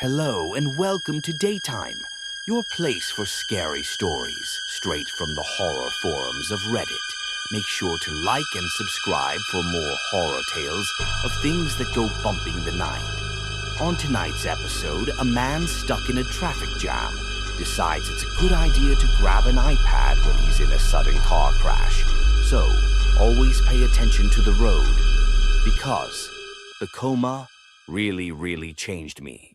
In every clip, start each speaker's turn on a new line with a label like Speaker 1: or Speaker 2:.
Speaker 1: Hello and welcome to Daytime, your place for scary stories, straight from the horror forums of Reddit. Make sure to like and subscribe for more horror tales of things that go bumping the night. On tonight's episode, a man stuck in a traffic jam decides it's a good idea to grab an iPad when he's in a sudden car crash. So, always pay attention to the road, because the coma really changed me.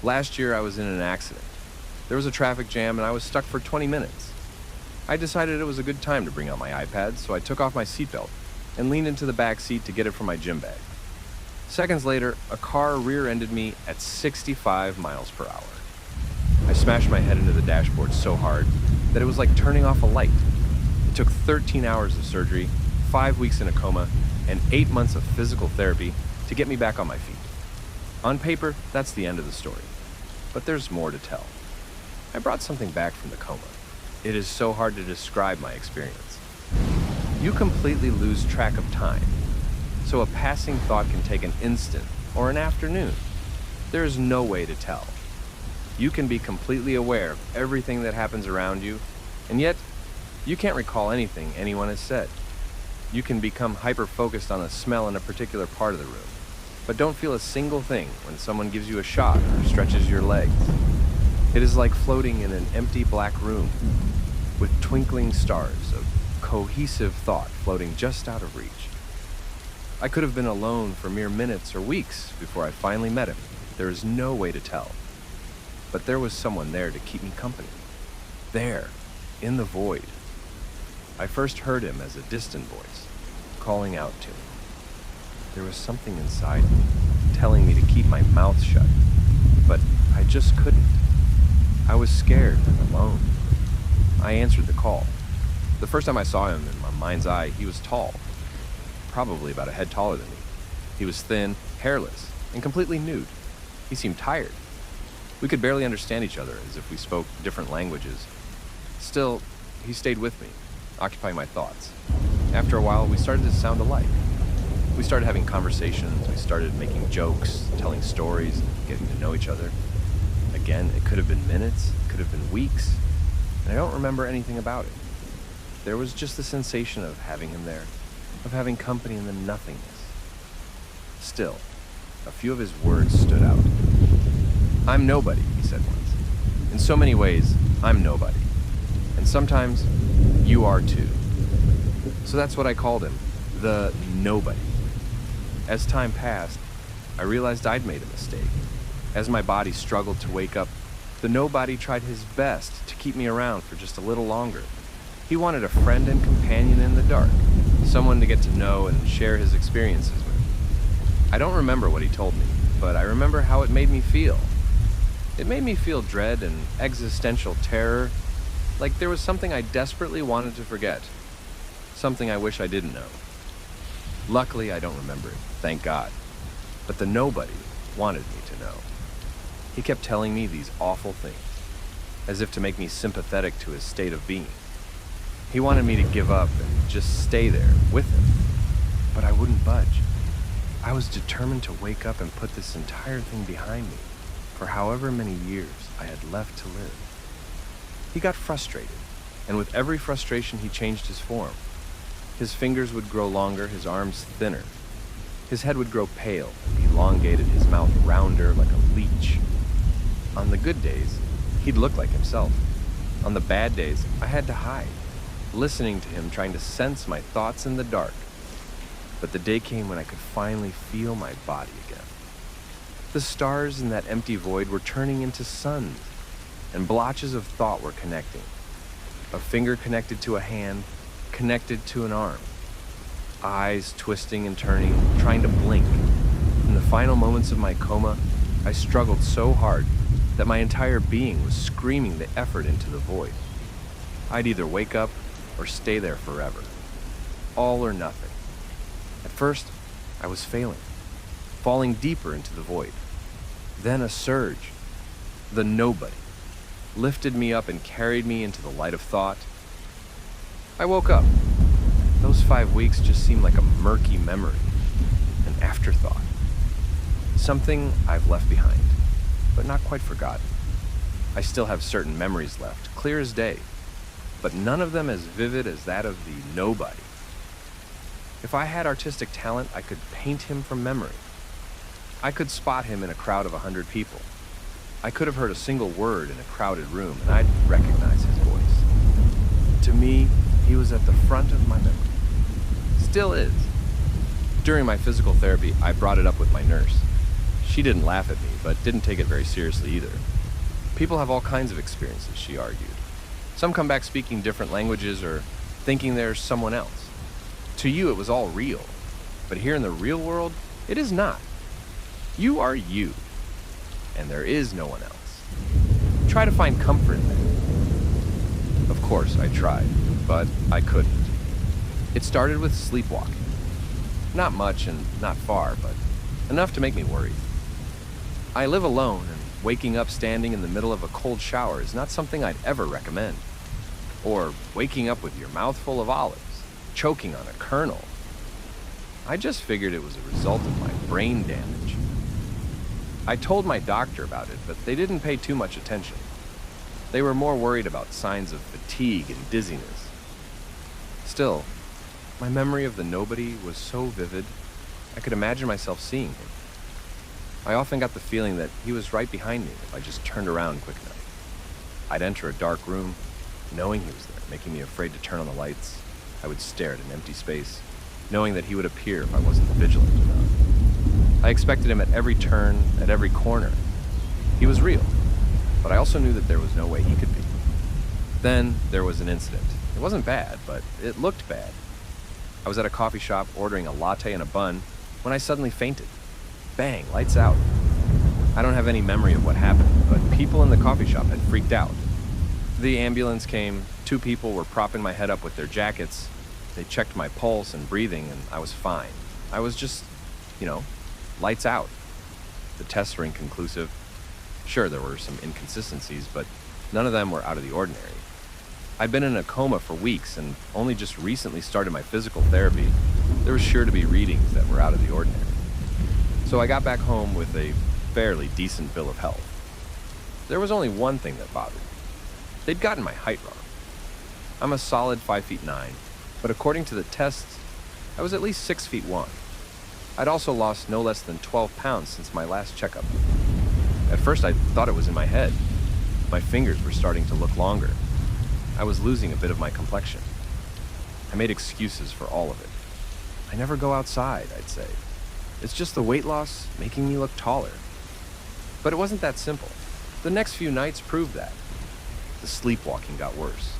Speaker 2: Last year, I was in an accident. There was a traffic jam and I was stuck for 20 minutes. I decided it was a good time to bring out my iPad, so I took off my seatbelt and leaned into the back seat to get it from my gym bag. Seconds later, a car rear-ended me at 65 miles per hour. I smashed my head into the dashboard so hard that it was like turning off a light. It took 13 hours of surgery, 5 weeks in a coma, and 8 months of physical therapy to get me back on my feet. On paper, that's the end of the story. But there's more to tell. I brought something back from the coma. It is so hard to describe my experience. You completely lose track of time. So a passing thought can take an instant or an afternoon. There is no way to tell. You can be completely aware of everything that happens around you, and yet you can't recall anything anyone has said. You can become hyper-focused on a smell in a particular part of the room, but don't feel a single thing when someone gives you a shot or stretches your legs. It is like floating in an empty black room with twinkling stars of cohesive thought floating just out of reach. I could have been alone for mere minutes or weeks before I finally met him. There is no way to tell. But there was someone there to keep me company. There, in the void. I first heard him as a distant voice, calling out to me. There was something inside me, telling me to keep my mouth shut, but I just couldn't. I was scared and alone. I answered the call. The first time I saw him in my mind's eye, he was tall, probably about a head taller than me. He was thin, hairless, and completely nude. He seemed tired. We could barely understand each other, as if we spoke different languages. Still, he stayed with me, occupying my thoughts. After a while, we started to sound alike. We started having conversations, we started making jokes, telling stories, getting to know each other. Again, it could have been minutes, it could have been weeks, and I don't remember anything about it. There was just the sensation of having him there, of having company in the nothingness. Still, a few of his words stood out. "I'm nobody," he said once. "In so many ways, I'm nobody. And sometimes, you are too." So that's what I called him, the nobody. As time passed, I realized I'd made a mistake. As my body struggled to wake up, the nobody tried his best to keep me around for just a little longer. He wanted a friend and companion in the dark, someone to get to know and share his experiences with. I don't remember what he told me, but I remember how it made me feel. It made me feel dread and existential terror, like there was something I desperately wanted to forget, something I wish I didn't know. Luckily, I don't remember it, thank God. But the nobody wanted me to know. He kept telling me these awful things, as if to make me sympathetic to his state of being. He wanted me to give up and just stay there with him, but I wouldn't budge. I was determined to wake up and put this entire thing behind me for however many years I had left to live. He got frustrated, and with every frustration he changed his form. His fingers would grow longer, his arms thinner. His head would grow pale and elongated, his mouth rounder like a leech. On the good days, he'd look like himself. On the bad days, I had to hide, listening to him, trying to sense my thoughts in the dark. But the day came when I could finally feel my body again. The stars in that empty void were turning into suns, and blotches of thought were connecting. A finger connected to a hand, connected to an arm. Eyes twisting and turning, trying to blink. In the final moments of my coma, I struggled so hard that my entire being was screaming the effort into the void. I'd either wake up or stay there forever. All or nothing. At first, I was failing, falling deeper into the void. Then a surge, the nobody, lifted me up and carried me into the light of thought. I woke up. Those 5 weeks just seemed like a murky memory, an afterthought. something I've left behind, but not quite forgotten. I still have certain memories left, clear as day, but none of them as vivid as that of the nobody. If I had artistic talent, I could paint him from memory. I could spot him in a crowd of 100 people. I could have heard a single word in a crowded room, and I'd recognize his voice. To me, he was at the front of my memory. Still is. During my physical therapy, I brought it up with my nurse. She didn't laugh at me, but didn't take it very seriously either. People have all kinds of experiences, she argued. Some come back speaking different languages or thinking they're someone else. To you, it was all real. But here in the real world, it is not. You are you, and there is no one else. Try to find comfort in that. Of course, I tried, but I couldn't. It started with sleepwalking. Not much and not far, but enough to make me worried. I live alone, and waking up standing in the middle of a cold shower is not something I'd ever recommend. Or waking up with your mouth full of olives, choking on a kernel. I just figured it was a result of my brain damage. I told my doctor about it, but they didn't pay too much attention. They were more worried about signs of fatigue and dizziness. Still, my memory of the nobody was so vivid, I could imagine myself seeing him. I often got the feeling that he was right behind me if I just turned around quick enough. I'd enter a dark room, knowing he was there, making me afraid to turn on the lights. I would stare at an empty space, knowing that he would appear if I wasn't vigilant enough. I expected him at every turn, at every corner. He was real, but I also knew that there was no way he could be. Then there was an incident. It wasn't bad, but it looked bad. I was at a coffee shop ordering a latte and a bun when I suddenly fainted. Bang, lights out. I don't have any memory of what happened, but people in the coffee shop had freaked out. The ambulance came, 2 people were propping my head up with their jackets. They checked my pulse and breathing, and I was fine. I was just, lights out. The tests were inconclusive. Sure, there were some inconsistencies, but none of them were out of the ordinary. I'd been in a coma for weeks and only just recently started my physical therapy. There was sure to be readings that were out of the ordinary. So I got back home with a fairly decent bill of health. There was only one thing that bothered me. They'd gotten my height wrong. I'm a solid 5'9", but according to the tests, I was at least 6 feet 1. I'd also lost no less than 12 pounds since my last checkup. At first I thought it was in my head. My fingers were starting to look longer. I was losing a bit of my complexion. I made excuses for all of it. I never go outside, I'd say. It's just the weight loss making me look taller. But it wasn't that simple. The next few nights proved that. The sleepwalking got worse.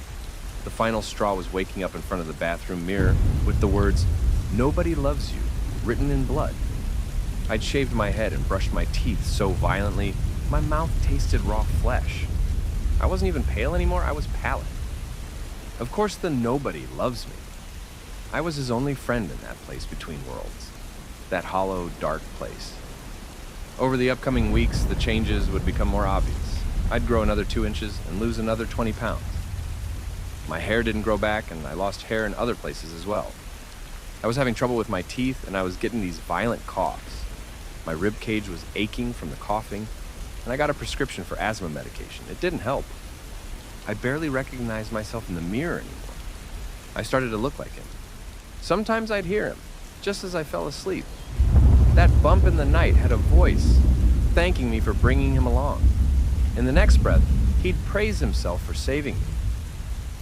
Speaker 2: The final straw was waking up in front of the bathroom mirror with the words, "Nobody loves you," written in blood. I'd shaved my head and brushed my teeth so violently, my mouth tasted raw flesh. I wasn't even pale anymore, I was pallid. Of course, the nobody loves me. I was his only friend in that place between worlds. That hollow, dark place. Over the upcoming weeks, the changes would become more obvious. I'd grow another 2 inches and lose another 20 pounds. My hair didn't grow back, and I lost hair in other places as well. I was having trouble with my teeth, and I was getting these violent coughs. My rib cage was aching from the coughing, and I got a prescription for asthma medication. It didn't help. I barely recognized myself in the mirror anymore. I started to look like him. Sometimes I'd hear him, just as I fell asleep. That bump in the night had a voice, thanking me for bringing him along. In the next breath, he'd praise himself for saving me.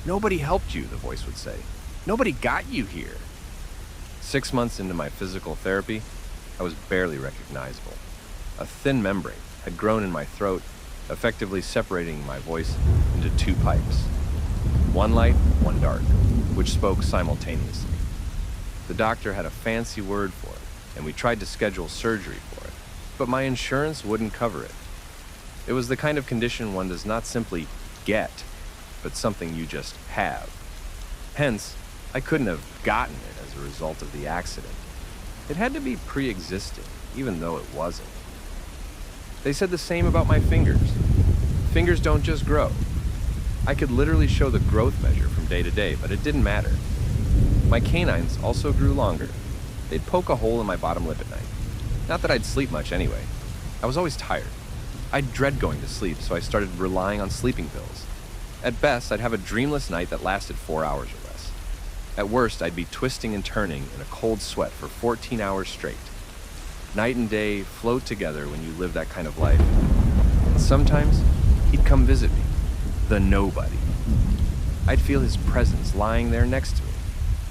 Speaker 2: "Nobody helped you," the voice would say. "Nobody got you here." 6 months into my physical therapy, I was barely recognizable. A thin membrane had grown in my throat, effectively separating my voice into 2 pipes. One light, one dark, which spoke simultaneously. The doctor had a fancy word for it, and we tried to schedule surgery for it, but my insurance wouldn't cover it. It was the kind of condition one does not simply get, but something you just have. Hence, I couldn't have gotten it as a result of the accident. It had to be pre-existing, even though it wasn't. They said the same about my fingers. Fingers don't just grow. I could literally show the growth measure from day to day, but it didn't matter. My canines also grew longer. They'd poke a hole in my bottom lip at night. Not that I'd sleep much anyway. I was always tired. I'd dread going to sleep, so I started relying on sleeping pills. At best, I'd have a dreamless night that lasted 4 hours or less. At worst, I'd be twisting and turning in a cold sweat for 14 hours straight. Night and day float together when you live that kind of life. And sometimes, he'd come visit me, the nobody. I'd feel his presence lying there next to me,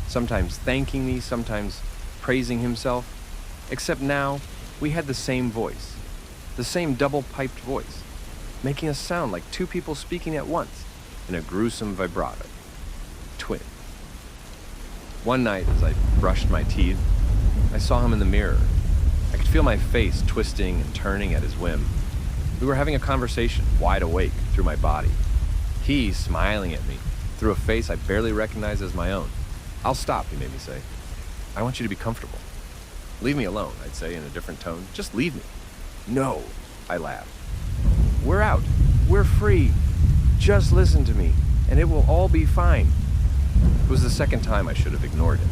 Speaker 2: sometimes thanking me, sometimes praising himself. Except now, we had the same voice, the same double-piped voice, making us sound like two people speaking at once in a gruesome vibrato. Twin. One night, as I brushed my teeth, I saw him in the mirror. I could feel my face twisting and turning at his whim. We were having a conversation, wide awake, through my body. He smiling at me, through a face I barely recognized as my own. "I'll stop," he made me say. "I want you to be comfortable." "Leave me alone," I'd say in a different tone. "Just leave me." "No," I laughed. "We're out. We're free. Just listen to me, and it will all be fine." It was the second time I should have ignored him.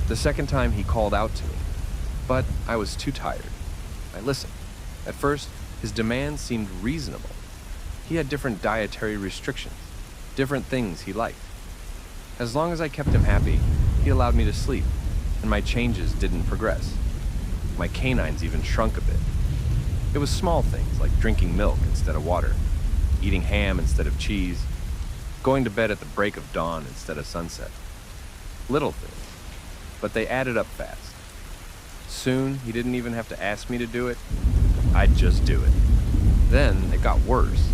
Speaker 2: The second time he called out to me. But I was too tired. I listened. At first, his demands seemed reasonable. He had different dietary restrictions, different things he liked. As long as I kept him happy, he allowed me to sleep, and my changes didn't progress. My canines even shrunk a bit. It was small things like drinking milk instead of water, eating ham instead of cheese, going to bed at the break of dawn instead of sunset. Little things, but they added up fast. Soon, he didn't even have to ask me to do it. I'd just do it. Then it got worse.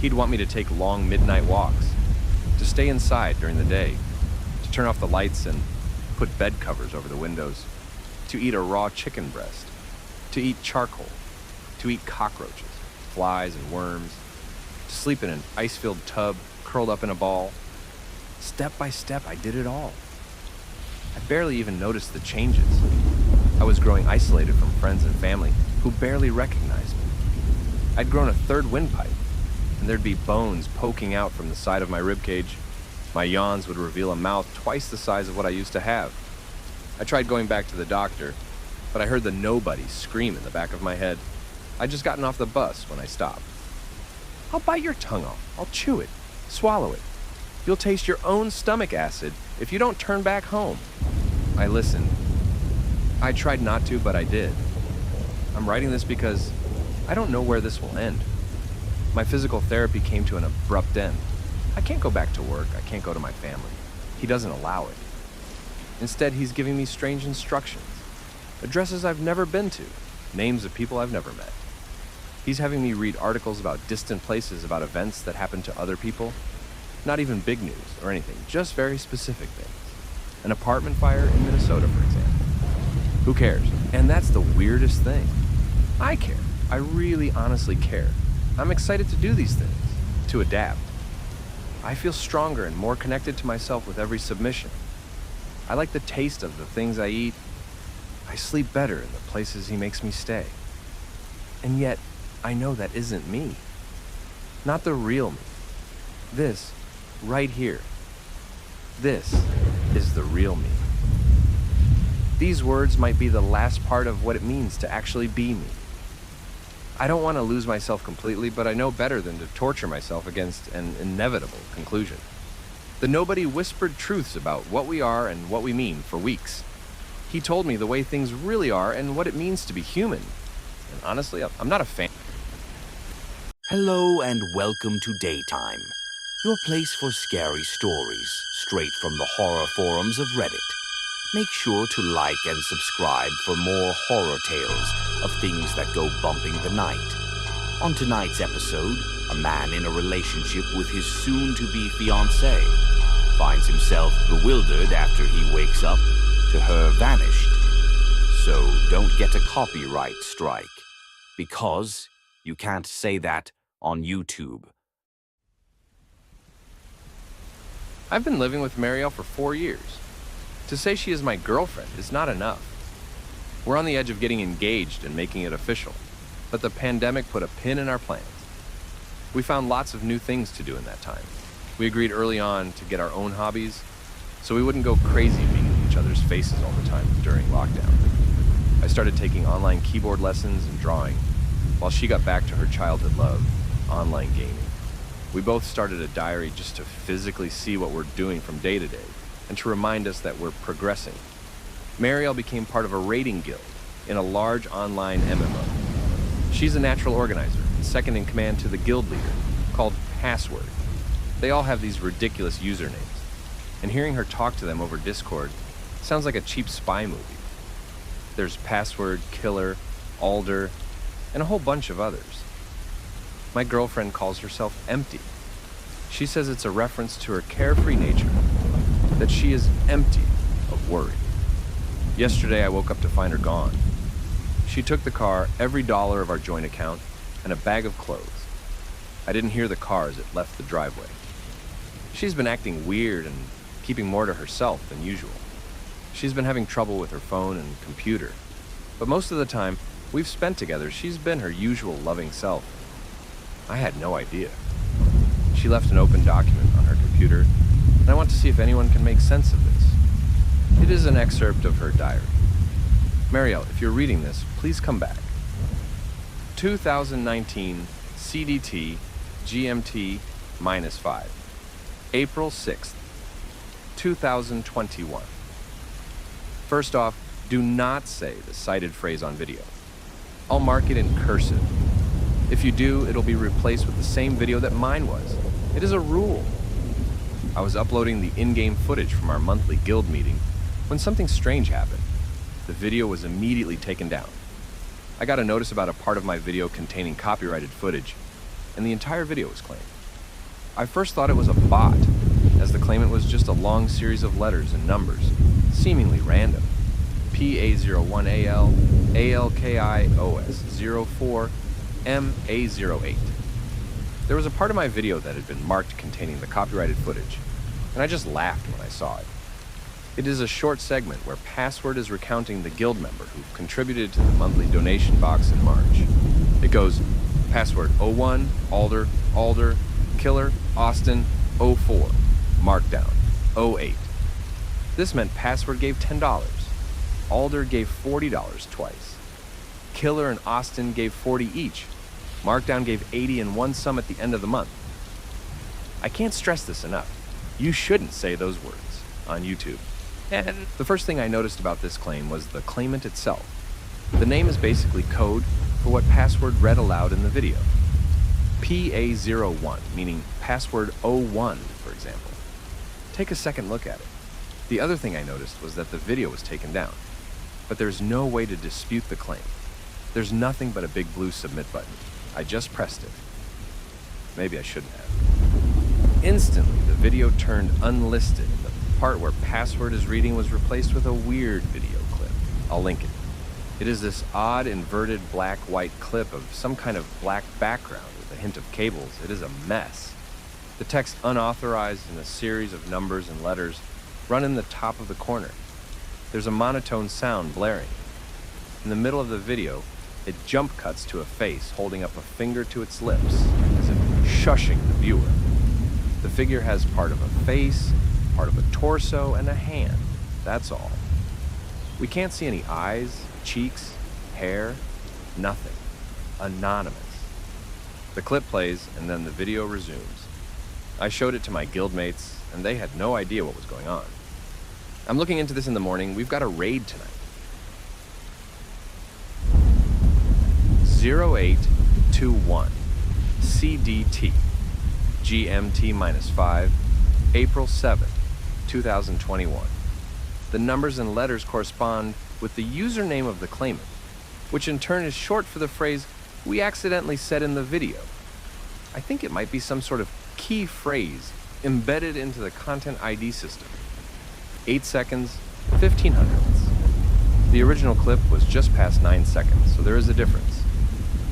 Speaker 2: He'd want me to take long midnight walks, to stay inside during the day, to turn off the lights and put bed covers over the windows, to eat a raw chicken breast, to eat charcoal, to eat cockroaches, flies and worms, to sleep in an ice-filled tub curled up in a ball. Step by step, I did it all. I barely even noticed the changes. I was growing isolated from friends and family who barely recognized me. I'd grown a third windpipe, and there'd be bones poking out from the side of my ribcage. My yawns would reveal a mouth twice the size of what I used to have. I tried going back to the doctor, but I heard the nobody scream in the back of my head. I'd just gotten off the bus when I stopped. "I'll bite your tongue off. I'll chew it. Swallow it. You'll taste your own stomach acid if you don't turn back home." I listened. I tried not to, but I did. I'm writing this because I don't know where this will end. My physical therapy came to an abrupt end. I can't go back to work. I can't go to my family. He doesn't allow it. Instead, he's giving me strange instructions. Addresses I've never been to. Names of people I've never met. He's having me read articles about distant places, about events that happen to other people. Not even big news or anything, just very specific things. An apartment fire in Minnesota, for example. Who cares? And that's the weirdest thing. I care. I really honestly care. I'm excited to do these things, to adapt. I feel stronger and more connected to myself with every submission. I like the taste of the things I eat. I sleep better in the places he makes me stay. And yet, I know that isn't me. Not the real me. This, right here. This is the real me. These words might be the last part of what it means to actually be me. I don't want to lose myself completely, but I know better than to torture myself against an inevitable conclusion. The nobody whispered truths about what we are and what we mean for weeks. He told me the way things really are and what it means to be human. And honestly, I'm not a fan.
Speaker 1: Hello and welcome to Daytime, your place for scary stories, straight from the horror forums of Reddit. Make sure to like and subscribe for more horror tales of things that go bumping the night. On tonight's episode, a man in a relationship with his soon-to-be fiancée finds himself bewildered after he wakes up to her vanished. So don't get a copyright strike, because you can't say that on YouTube.
Speaker 2: I've been living with Marielle for 4 years. To say she is my girlfriend is not enough. We're on the edge of getting engaged and making it official, but the pandemic put a pin in our plans. We found lots of new things to do in that time. We agreed early on to get our own hobbies, so we wouldn't go crazy being in each other's faces all the time during lockdown. I started taking online keyboard lessons and drawing, while she got back to her childhood love, online gaming. We both started a diary just to physically see what we're doing from day to day, and to remind us that we're progressing. Marielle became part of a raiding guild in a large online MMO. She's a natural organizer and second in command to the guild leader, called Password. They all have these ridiculous usernames, and hearing her talk to them over Discord sounds like a cheap spy movie. There's Password, Killer, Alder, and a whole bunch of others. My girlfriend calls herself Empty. She says it's a reference to her carefree nature, that she is empty of worry. Yesterday I woke up to find her gone. She took the car, every dollar of our joint account, and a bag of clothes. I didn't hear the car as it left the driveway. She's been acting weird and keeping more to herself than usual. She's been having trouble with her phone and computer, but most of the time we've spent together, she's been her usual loving self. I had no idea. She left an open document on her computer, and I want to see if anyone can make sense of this. It is an excerpt of her diary. Marielle, if you're reading this, please come back. 2019 CDT GMT -5. April 6th, 2021. First off, do not say the cited phrase on video. I'll mark it in cursive. If you do, it'll be replaced with the same video that mine was. It is a rule. I was uploading the in-game footage from our monthly guild meeting when something strange happened. The video was immediately taken down. I got a notice about a part of my video containing copyrighted footage, and the entire video was claimed. I first thought it was a bot, as the claimant was just a long series of letters and numbers, seemingly random. PA01AL, ALKIOS04, MA08. There was a part of my video that had been marked containing the copyrighted footage, and I just laughed when I saw it. It is a short segment where Password is recounting the guild member who contributed to the monthly donation box in March. It goes, Password 01, Alder, Killer, Austin, 04, Markdown, 08. This meant Password gave $10. Alder gave $40 twice. Killer and Austin gave $40 each. Markdown gave $80 in one sum at the end of the month. I can't stress this enough. You shouldn't say those words on YouTube. And the first thing I noticed about this claim was the claimant itself. The name is basically code for what Password read aloud in the video. PA01, meaning Password 01, for example. Take a second look at it. The other thing I noticed was that the video was taken down, but there's no way to dispute the claim. There's nothing but a big blue submit button. I just pressed it. Maybe I shouldn't have. Instantly, the video turned unlisted, and the part where Password is reading was replaced with a weird video clip. I'll link it. It is this odd inverted black-white clip of some kind of black background with a hint of cables. It is a mess. The text unauthorized in a series of numbers and letters run in the top of the corner. There's a monotone sound blaring. In the middle of the video, it jump cuts to a face holding up a finger to its lips, as if shushing the viewer. The figure has part of a face, part of a torso, and a hand. That's all. We can't see any eyes, cheeks, hair, nothing. Anonymous. The clip plays, and then the video resumes. I showed it to my guildmates, and they had no idea what was going on. I'm looking into this in the morning. We've got a raid tonight. 0821 CDT GMT -5 April 7th, 2021. The numbers and letters correspond with the username of the claimant, which in turn is short for the phrase we accidentally said in the video. I think it might be some sort of key phrase embedded into the content ID system. 8 seconds, 15 hundredths. The original clip was just past 9 seconds, so there is a difference.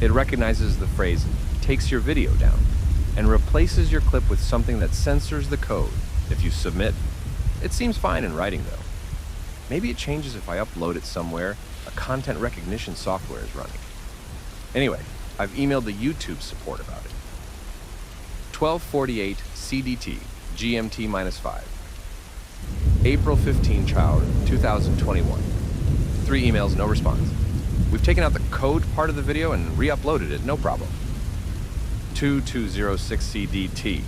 Speaker 2: It recognizes the phrase takes your video down and replaces your clip with something that censors the code if you submit. It seems fine in writing though. Maybe it changes if I upload it somewhere a content recognition software is running. Anyway, I've emailed the YouTube support about it. 1248 CDT GMT -5 April 15 child 2021 3 emails, no response. We've taken out the code part of the video and re-uploaded it, no problem. 2206CDT,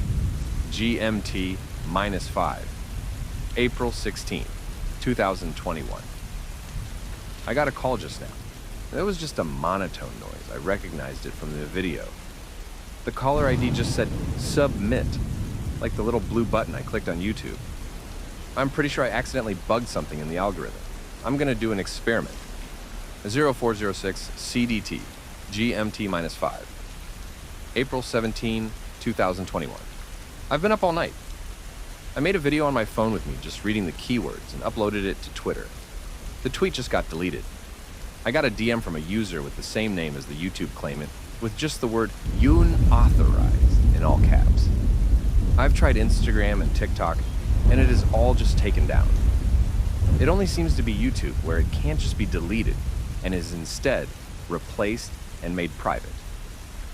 Speaker 2: GMT -5, April 16, 2021. I got a call just now. It was just a monotone noise. I recognized it from the video. The caller ID just said submit, like the little blue button I clicked on YouTube. I'm pretty sure I accidentally bugged something in the algorithm. I'm gonna do an experiment. 0406 CDT, GMT -5, April 17, 2021. I've been up all night. I made a video on my phone with me just reading the keywords and uploaded it to Twitter. The tweet just got deleted. I got a DM from a user with the same name as the YouTube claimant with just the word unauthorized in all caps. I've tried Instagram and TikTok, and it is all just taken down. It only seems to be YouTube where it can't just be deleted and is instead replaced and made private.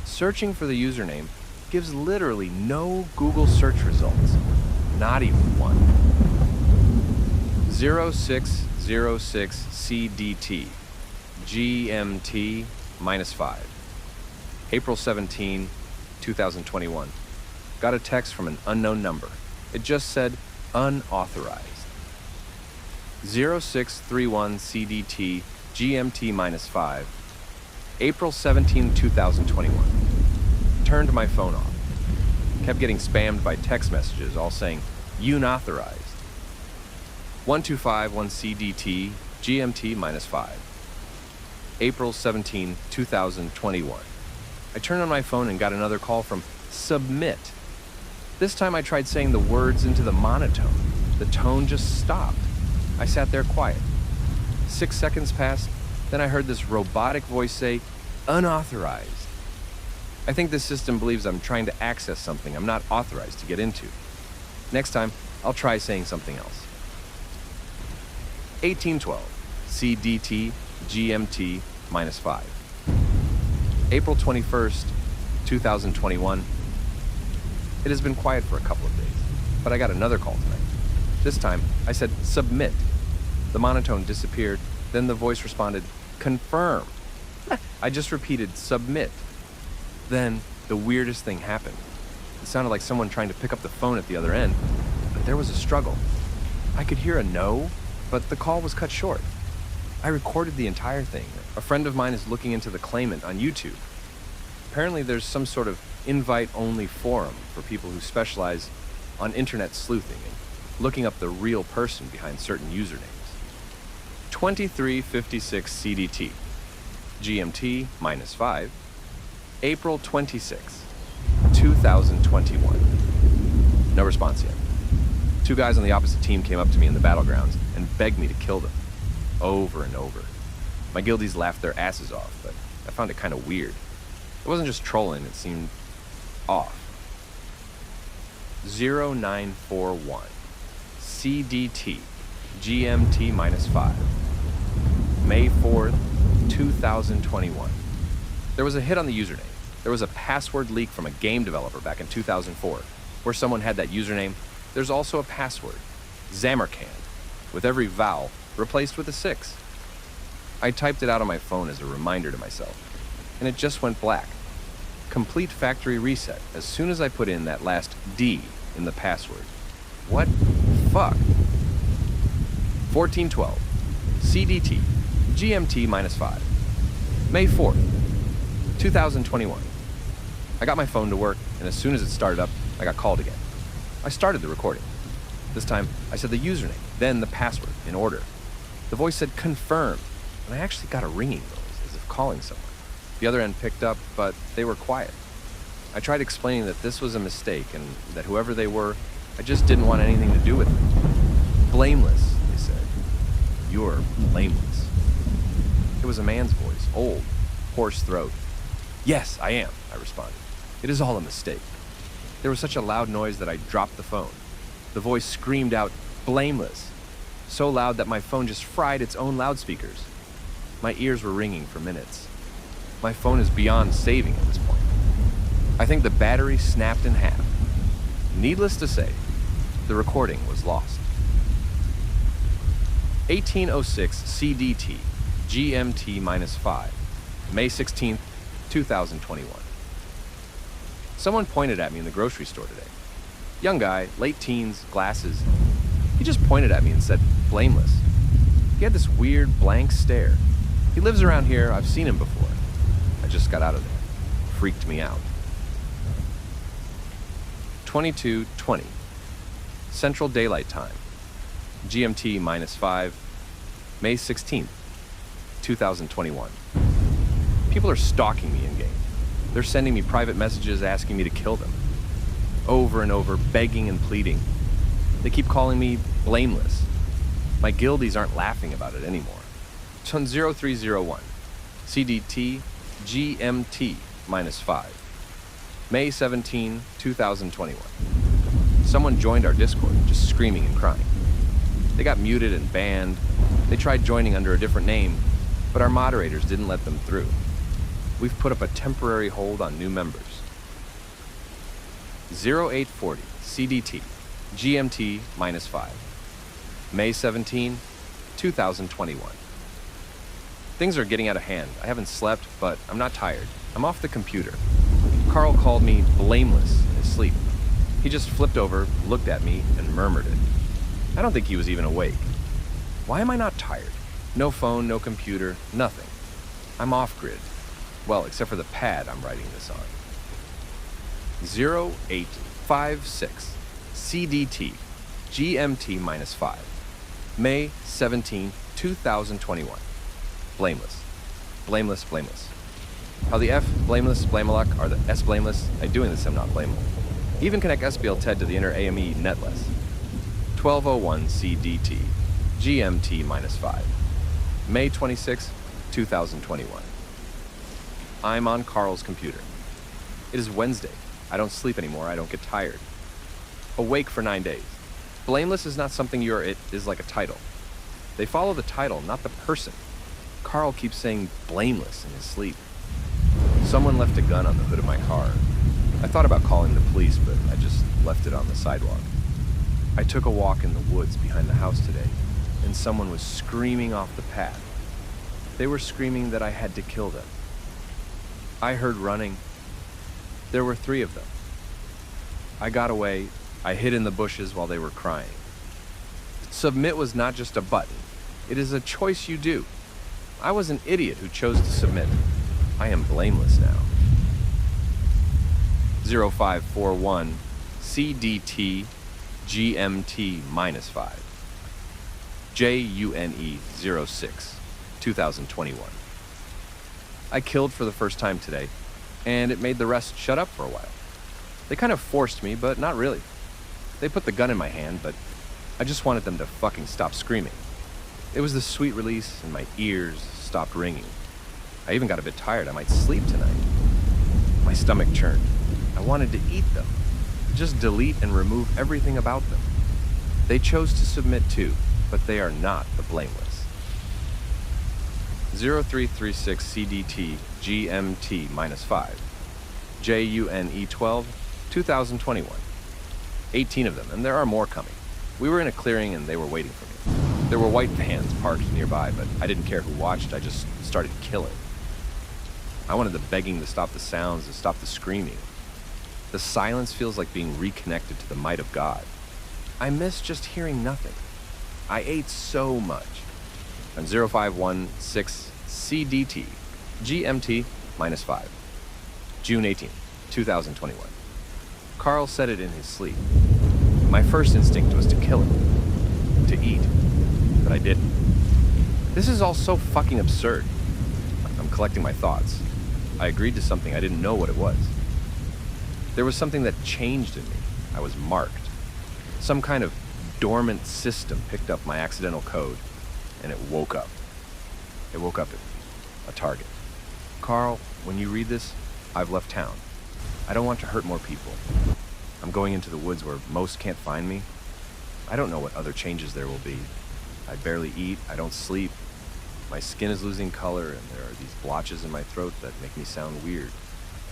Speaker 2: Searching for the username gives literally no Google search results, not even one. 0606 CDT, GMT -5, April 17, 2021. Got a text from an unknown number. It just said unauthorized. 0631 CDT, GMT -5, April 17, 2021. Turned my phone off. Kept getting spammed by text messages all saying unauthorized. 1251 CDT, GMT -5, April 17, 2021. I turned on my phone and got another call from submit. This time I tried saying the words into the monotone. The tone just stopped. I sat there quiet. 6 seconds passed, then I heard this robotic voice say, unauthorized. I think this system believes I'm trying to access something I'm not authorized to get into. Next time, I'll try saying something else. 1812, CDT, GMT -5, April 21st, 2021. It has been quiet for a couple of days, but I got another call tonight. This time, I said submit. The monotone disappeared, then the voice responded, confirm. I just repeated submit. Then, the weirdest thing happened. It sounded like someone trying to pick up the phone at the other end, but there was a struggle. I could hear a no, but the call was cut short. I recorded the entire thing. A friend of mine is looking into the claimant on YouTube. Apparently there's some sort of invite-only forum for people who specialize on internet sleuthing and looking up the real person behind certain usernames. 2356 CDT, GMT -5, April 26, 2021. No response yet. 2 guys on the opposite team came up to me in the battlegrounds and begged me to kill them, over and over. My guildies laughed their asses off, but I found it kind of weird. It wasn't just trolling, it seemed off. 0941, CDT, GMT -5, May 4th, 2021. There was a hit on the username. There was a password leak from a game developer back in 2004, where someone had that username. There's also a password, Zamercand, with every vowel replaced with a 6. I typed it out on my phone as a reminder to myself, and it just went black. Complete factory reset as soon as I put in that last D in the password. What the fuck? 1412, CDT, GMT -5, May 4th, 2021. I got my phone to work, and as soon as it started up, I got called again. I started the recording. This time, I said the username, then the password, in order. The voice said confirm, and I actually got a ringing noise, as if calling someone. The other end picked up, but they were quiet. I tried explaining that this was a mistake, and that whoever they were, I just didn't want anything to do with them. Blameless, they said. You're blameless. It was a man's voice, old, hoarse throat. Yes, I am, I responded. It is all a mistake. There was such a loud noise that I dropped the phone. The voice screamed out, blameless, so loud that my phone just fried its own loudspeakers. My ears were ringing for minutes. My phone is beyond saving at this point. I think the battery snapped in half. Needless to say, the recording was lost. 1806 CDT, GMT minus 5, May 16th, 2021. Someone pointed at me in the grocery store today. Young guy, late teens, glasses. He just pointed at me and said, "Blameless." He had this weird, blank stare. He lives around here. I've seen him before. I just got out of there. Freaked me out. 22:20, Central Daylight Time, GMT minus 5, May 16th, 2021. People are stalking me in-game. They're sending me private messages asking me to kill them. Over and over, begging and pleading. They keep calling me blameless. My guildies aren't laughing about it anymore. It's on 0301, CDT, GMT minus 5, May 17, 2021. Someone joined our Discord, just screaming and crying. They got muted and banned. They tried joining under a different name, but our moderators didn't let them through. We've put up a temporary hold on new members. 0840, CDT, GMT minus 5, May 17, 2021. Things are getting out of hand. I haven't slept, but I'm not tired. I'm off the computer. Carl called me blameless in his sleep. He just flipped over, looked at me, and murmured it. I don't think he was even awake. Why am I not tired? No phone, no computer, nothing. I'm off-grid. Well, except for the pad I'm writing this on. 0856, CDT, GMT minus 5, May 17, 2021. Blameless. Blameless, blameless. How the F, blameless, blameless are the S blameless. I doing this, I'm not blameless. Even connect SBL TED to the inner AME netless. 1201 CDT, GMT minus 5, May 26, 2021. I'm on Carl's computer. It is Wednesday. I don't sleep anymore. I don't get tired. Awake for 9 days. Blameless is not something you're, it is like a title. They follow the title, not the person. Carl keeps saying blameless in his sleep. Someone left a gun on the hood of my car. I thought about calling the police, but I just left it on the sidewalk. I took a walk in the woods behind the house today, and someone was screaming off the path. They were screaming that I had to kill them. I heard running. There were 3 of them. I got away. I hid in the bushes while they were crying. Submit was not just a button. It is a choice you do. I was an idiot who chose to submit. I am blameless now. 0541, CDT, GMT minus 5, JUNE 06, 2021. I killed for the first time today, and it made the rest shut up for a while. They kind of forced me, but not really. They put the gun in my hand, but I just wanted them to fucking stop screaming. It was the sweet release, and my ears stopped ringing. I even got a bit tired. I might sleep tonight. My stomach churned. I wanted to eat them. Just delete and remove everything about them. They chose to submit too, but they are not the blameless. 0336 CDT GMT minus 5, JUNE 12, 2021. 18 of them, and there are more coming. We were in a clearing and they were waiting for me. There were white vans parked nearby, but I didn't care who watched. I just started killing. I wanted the begging to stop the sounds, to stop the screaming. The silence feels like being reconnected to the might of God. I miss just hearing nothing. I ate so much. On 0516 CDT, GMT minus 5, June 18, 2021. Carl said it in his sleep. My first instinct was to kill him, to eat, but I didn't. This is all so fucking absurd. I'm collecting my thoughts. I agreed to something I didn't know what it was. There was something that changed in me. I was marked. Some kind of dormant system picked up my accidental code, and it woke up. It woke up at a target. Carl, when you read this, I've left town. I don't want to hurt more people. I'm going into the woods where most can't find me. I don't know what other changes there will be. I barely eat, I don't sleep. My skin is losing color, and there are these blotches in my throat that make me sound weird.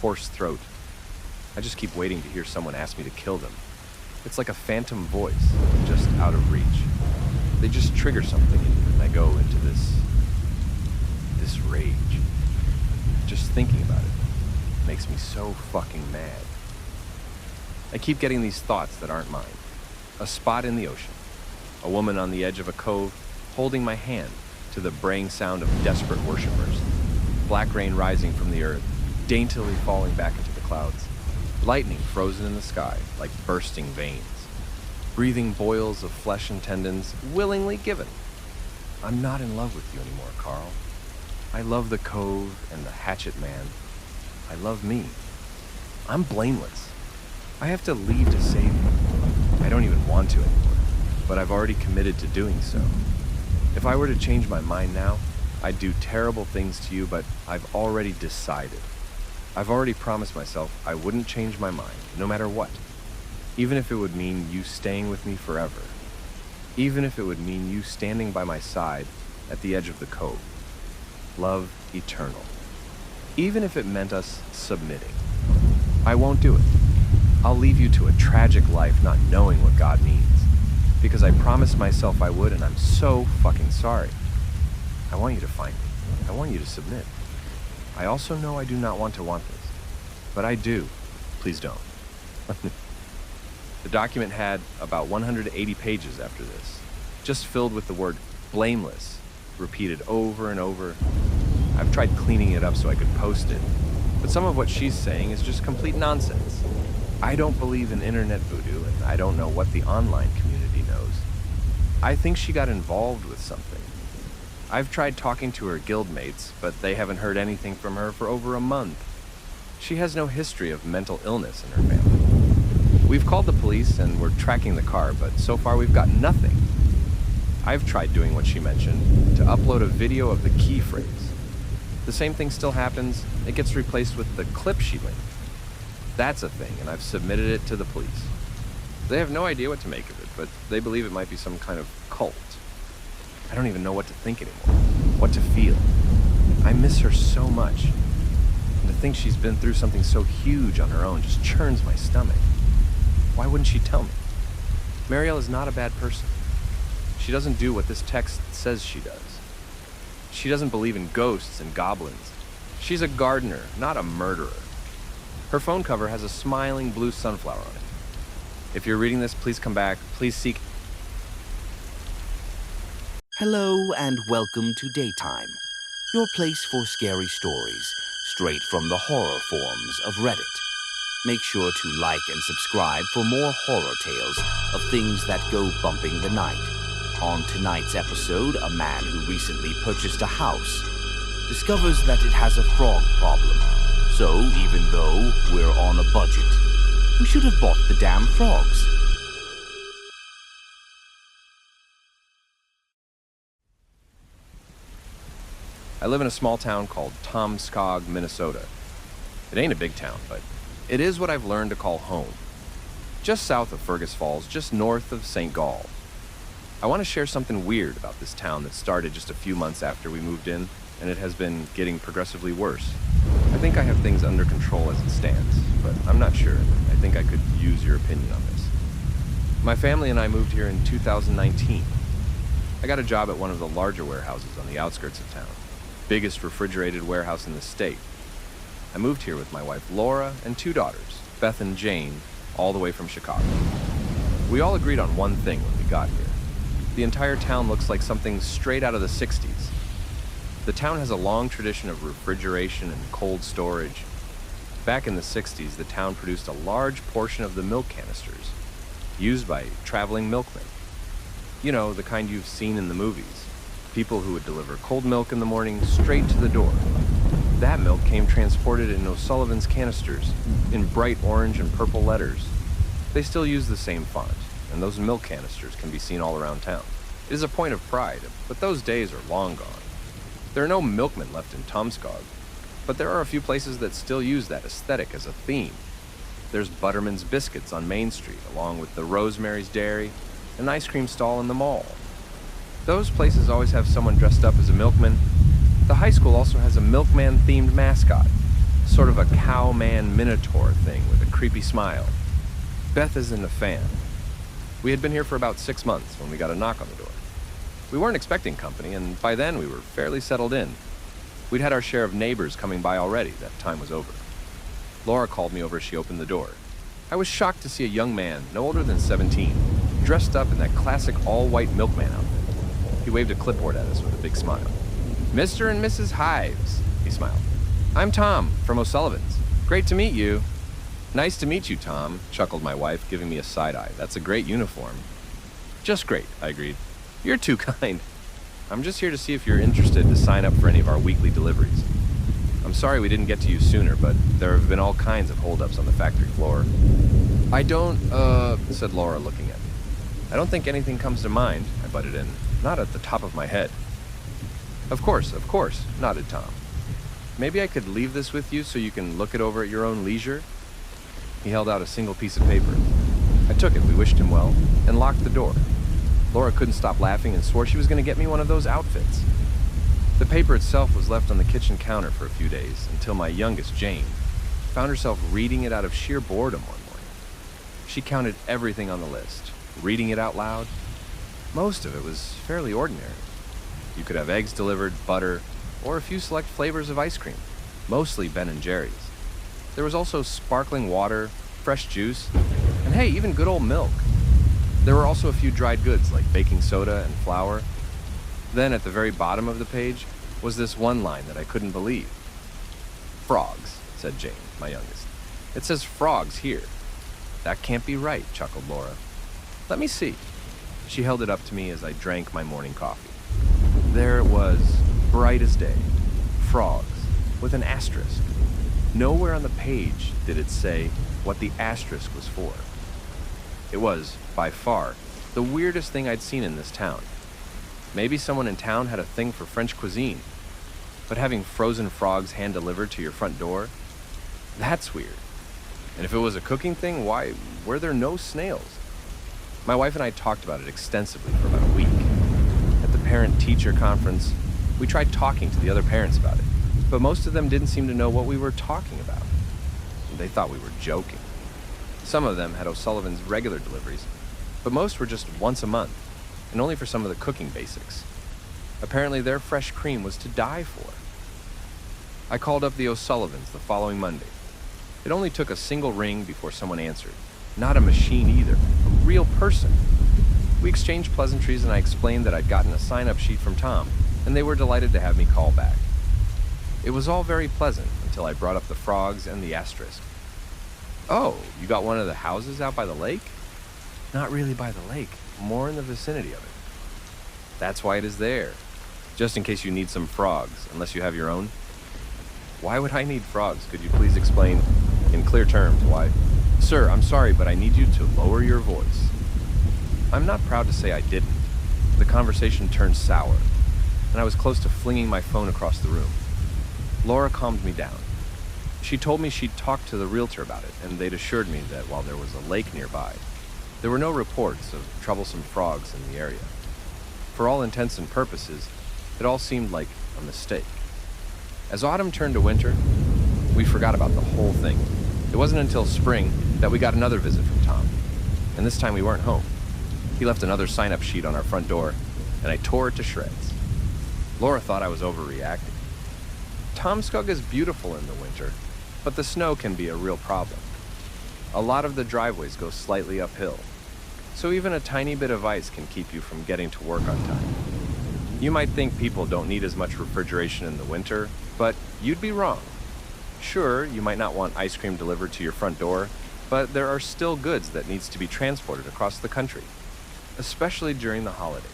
Speaker 2: Hoarse throat. I just keep waiting to hear someone ask me to kill them. It's like a phantom voice, just out of reach. They just trigger something in me, and I go into this this rage. Just thinking about it makes me so fucking mad. I keep getting these thoughts that aren't mine. A spot in the ocean. A woman on the edge of a cove holding my hand to the braying sound of desperate worshipers. Black rain rising from the earth, daintily falling back into the clouds. Lightning frozen in the sky like bursting veins. Breathing boils of flesh and tendons willingly given. I'm not in love with you anymore, Carl. I love the cove and the hatchet man. I love me. I'm blameless. I have to leave to save you. I don't even want to anymore, but I've already committed to doing so. If I were to change my mind now, I'd do terrible things to you, but I've already decided. I've already promised myself I wouldn't change my mind, no matter what. Even if it would mean you staying with me forever. Even if it would mean you standing by my side at the edge of the cove. Love eternal. Even if it meant us submitting. I won't do it. I'll leave you to a tragic life not knowing what God means. Because I promised myself I would, and I'm so fucking sorry. I want you to find me. I want you to submit. I also know I do not want to want this. But I do. Please don't. The document had about 180 pages after this, just filled with the word blameless, repeated over and over. I've tried cleaning it up so I could post it, but some of what she's saying is just complete nonsense. I don't believe in internet voodoo, and I don't know what the online community knows. I think she got involved with something. I've tried talking to her guildmates, but they haven't heard anything from her for over a month. She has no history of mental illness in her family. We've called the police and we're tracking the car, but so far we've got nothing. I've tried doing what she mentioned, to upload a video of the key phrase. The same thing still happens, it gets replaced with the clip she linked. That's a thing, and I've submitted it to the police. They have no idea what to make of it, but they believe it might be some kind of cult. I don't even know what to think anymore, what to feel. I miss her so much. And to think she's been through something so huge on her own just churns my stomach. Why wouldn't she tell me? Marielle is not a bad person. She doesn't do what this text says she does. She doesn't believe in ghosts and goblins. She's a gardener, not a murderer. Her phone cover has a smiling blue sunflower on it. If you're reading this, please come back. Please seek...
Speaker 1: Hello and welcome to Daytime, your place for scary stories, straight from the horror forums of Reddit. Make sure to like and subscribe for more horror tales of things that go bumping the night. On tonight's episode, a man who recently purchased a house discovers that it has a frog problem. So, even though we're on a budget, we should have bought the damn frogs.
Speaker 2: I live in a small town called Tomskog, Minnesota. It ain't a big town, but it is what I've learned to call home. Just south of Fergus Falls, just north of St. Gall. I want to share something weird about this town that started just a few months after we moved in, and it has been getting progressively worse. I think I have things under control as it stands, but I'm not sure. I think I could use your opinion on this. My family and I moved here in 2019. I got a job at one of the larger warehouses on the outskirts of town. Biggest refrigerated warehouse in the state. I moved here with my wife Laura and 2 daughters, Beth and Jane, all the way from Chicago. We all agreed on one thing when we got here. The entire town looks like something straight out of the 60s. The town has a long tradition of refrigeration and cold storage. Back in the 60s, the town produced a large portion of the milk canisters used by traveling milkmen. You know, the kind you've seen in the movies. People who would deliver cold milk in the morning straight to the door. That milk came transported in O'Sullivan's canisters in bright orange and purple letters. They still use the same font, and those milk canisters can be seen all around town. It is a point of pride, but those days are long gone. There are no milkmen left in Tomskog, but there are a few places that still use that aesthetic as a theme. There's Butterman's Biscuits on Main Street, along with the Rosemary's Dairy, an ice cream stall in the mall. Those places always have someone dressed up as a milkman. The high school also has a milkman-themed mascot, sort of a cowman minotaur thing with a creepy smile. Beth isn't a fan. We had been here for about 6 months when we got a knock on the door. We weren't expecting company, and by then we were fairly settled in. We'd had our share of neighbors coming by already. That time was over. Laura called me over as she opened the door. I was shocked to see a young man, no older than 17, dressed up in that classic all-white milkman outfit. He waved a clipboard at us with a big smile. "Mr. and Mrs. Hives," he smiled. "I'm Tom, from O'Sullivan's. Great to meet you." "Nice to meet you, Tom," chuckled my wife, giving me a side-eye. "That's a great uniform." "Just great," I agreed. "You're too kind. I'm just here to see if you're interested to sign up for any of our weekly deliveries. I'm sorry we didn't get to you sooner, but there have been all kinds of holdups on the factory floor." "I don't, said Laura, looking at me. "I don't think anything comes to mind," I butted in. "Not at the top of my head." Of course," nodded Tom. "Maybe I could leave this with you so you can look it over at your own leisure?" He held out a single piece of paper. I took it, we wished him well, and locked the door. Laura couldn't stop laughing and swore she was going to get me one of those outfits. The paper itself was left on the kitchen counter for a few days, until my youngest, Jane, found herself reading it out of sheer boredom one morning. She counted everything on the list, reading it out loud. Most of it was fairly ordinary. You could have eggs delivered, butter, or a few select flavors of ice cream, mostly Ben & Jerry's. There was also sparkling water, fresh juice, and hey, even good old milk. There were also a few dried goods like baking soda and flour. Then at the very bottom of the page was this one line that I couldn't believe. "Frogs," said Jane, my youngest. "It says frogs here." "That can't be right," chuckled Laura. "Let me see." She held it up to me as I drank my morning coffee. There it was, bright as day. Frogs, with an asterisk. Nowhere on the page did it say what the asterisk was for. It was, by far, the weirdest thing I'd seen in this town. Maybe someone in town had a thing for French cuisine, but having frozen frogs hand-delivered to your front door? That's weird. And if it was a cooking thing, why were there no snails? My wife and I talked about it extensively for about a week. At the parent-teacher conference, we tried talking to the other parents about it, but most of them didn't seem to know what we were talking about. They thought we were joking. Some of them had O'Sullivan's regular deliveries, but most were just once a month, and only for some of the cooking basics. Apparently their fresh cream was to die for. I called up the O'Sullivans the following Monday. It only took a single ring before someone answered. Not a machine either, a real person. We exchanged pleasantries and I explained that I'd gotten a sign-up sheet from Tom, and they were delighted to have me call back. It was all very pleasant until I brought up the frogs and the asterisk. "Oh, you got one of the houses out by the lake?" "Not really by the lake, more in the vicinity of it." "That's why it is there, just in case you need some frogs, unless you have your own." "Why would I need frogs? Could you please explain in clear terms why?" "Sir, I'm sorry, but I need you to lower your voice." I'm not proud to say I didn't. The conversation turned sour, and I was close to flinging my phone across the room. Laura calmed me down. She told me she'd talked to the realtor about it, and they'd assured me that while there was a lake nearby, there were no reports of troublesome frogs in the area. For all intents and purposes, it all seemed like a mistake. As autumn turned to winter, we forgot about the whole thing. It wasn't until spring that we got another visit from Tom, and this time we weren't home. He left another sign-up sheet on our front door, and I tore it to shreds. Laura thought I was overreacting. Tomskog is beautiful in the winter, but the snow can be a real problem. A lot of the driveways go slightly uphill, so even a tiny bit of ice can keep you from getting to work on time. You might think people don't need as much refrigeration in the winter, but you'd be wrong. Sure, you might not want ice cream delivered to your front door, but there are still goods that needs to be transported across the country, especially during the holidays.